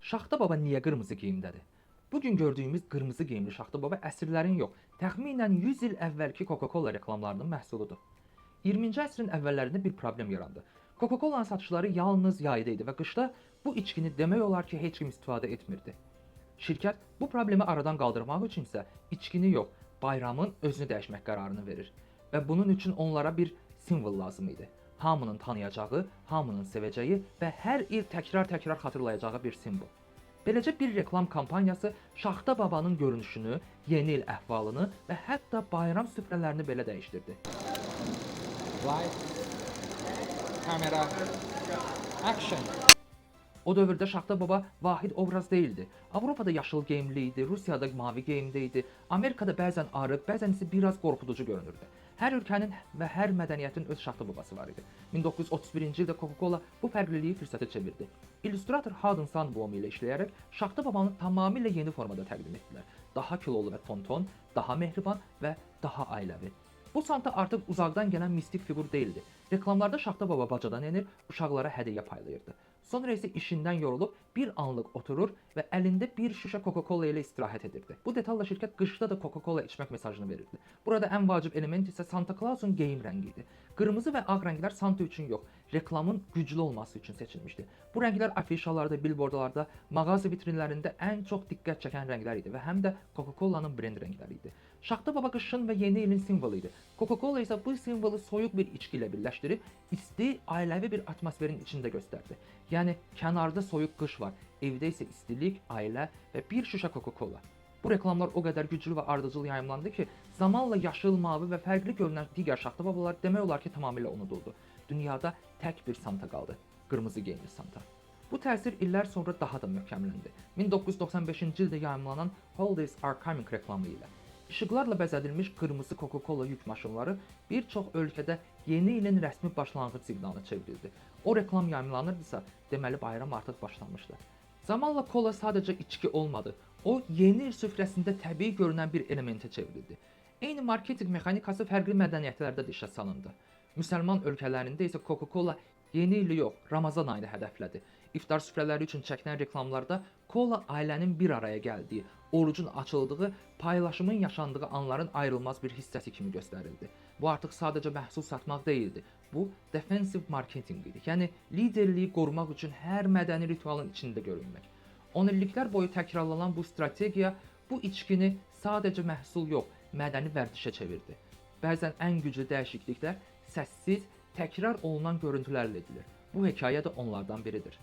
Şaxta Baba niyə qırmızı geyimdədir? Bugün gördüyümüz qırmızı geyimli Şaxta Baba əsrlərin yox, təxminən 100 il əvvəlki Coca-Cola reklamlarının məhsuludur. 20-ci əsrin əvvəllərində bir problem yarandı. Coca-Cola'nın satışları yalnız yayda idi və qışda bu içkini demək olar ki, heç kim istifadə etmirdi. Şirkət bu problemi aradan qaldırmaq üçün isə içkini yox, bayramın özünü dəyişmək qərarını verir və bunun üçün onlara bir simvol lazım idi. Hamının tanıyacağı, hamının sevəcəyi və hər il təkrar-təkrar xatırlayacağı bir simvol. Beləcə bir reklam kampaniyası Şaxta Babanın görünüşünü, yeni il əhvalını və hətta bayram süfrələrini belə dəyişdirdi. Light, camera, action. O dövrdə Şaxta Baba vahid obraz değildi. Avropada yaşıl geyimli idi, Rusiyada mavi geyimdə idi, Amerikada bəzən arıq, bəzən isə biraz qorxuducu görünürdü. Hər ölkənin və hər mədəniyyətin öz Şaxta Babası var idi. 1931-ci ildə Coca-Cola bu fərqliliyi fürsətə çevirdi. İllüstrator Howden Sandblom ilə işləyərək Şaxta Babanı tamamilə yeni formada təqdim etdilər. Daha kilolu və tonton, daha mehriban və daha ailəvi. Bu Santa artıq uzaqdan gələn mistik fiqur deyildi. Reklamlarda Şaxta Baba bacadan enir, uşaqlara hədiyyə paylayırdı. Sonra isə işindən yorulub bir anlıq oturur və əlində bir şüşə Coca-Cola ilə istirahət edirdi. Bu detalla şirkət qışda da Coca-Cola içmək mesajını verirdi. Burada ən vacib element isə Santa Clausun geyim rəngi idi. Qırmızı və ağ rənglər Santa üçün yox, reklamın güclü olması üçün seçilmişdi. Bu rənglər afişalarda, billboardlarda, mağaza vitrinlərində ən çox diqqət çəkən rənglər idi və həm də Coca-Cola'nın brend rəngləri idi. Şaxta Baba qışın və yeni ilin simvolu idi. Coca-Cola isə bu simvolu soyuq bir içki ilə birləşdirib, isti, ailəvi bir atmosferin içində göstərdi. Yəni kənarda soyuq qış var, evdə isə istilik, ailə və bir şüşə Coca-Cola. Bu reklamlar o qədər güclü və ardıcıl yayımlandı ki, zamanla yaşıl, mavi və fərqli görünən digər Şaxta Babalar demək olar ki, tamamilə unuduldu. Dünyada tək bir Santa qaldı, qırmızı geyimli Santa. Bu təsir illər sonra daha da möhkəmləndi. 1995-ci ildə yayımlanan Holidays Are Coming reklamı ilə. İşıqlarla bəzədilmiş qırmızı Coca-Cola yük maşınları bir çox ölkədə yeni ilin rəsmi başlanğıc siqnalına çevrildi. O reklam yayımlanırdısa, deməli bayram artıq başlamışdı. Zamanla kola sadəcə içki olmadı. O yeni il süfrəsində təbii görünən bir elementə çevrildi. Eyni marketinq mexanikası fərqli mədəniyyətlərdə də işə salındı. Müsəlman ölkələrində isə Coca-Cola yeni ili yox, Ramazan ayını hədəflədi. İftar süfrələri üçün çəkilən reklamlarda kola ailənin bir araya gəldiyi, orucun açıldığı, paylaşımın yaşandığı anların ayrılmaz bir hissəsi kimi göstərildi. Bu artıq sadəcə məhsul satmaq deyildi. Bu defensive marketing idi. Yəni liderliyi qorumaq üçün hər mədəni ritualın içində görünmək. 10 illiklər boyu təkrarlanan bu strategiya bu içkini sadəcə məhsul yox, mədəni vərdişə çevirdi. Bəzən ən güclü dəyişikliklər səssiz, təkrar olunan görüntülərlə edilir. Bu hekayə də onlardan biridir.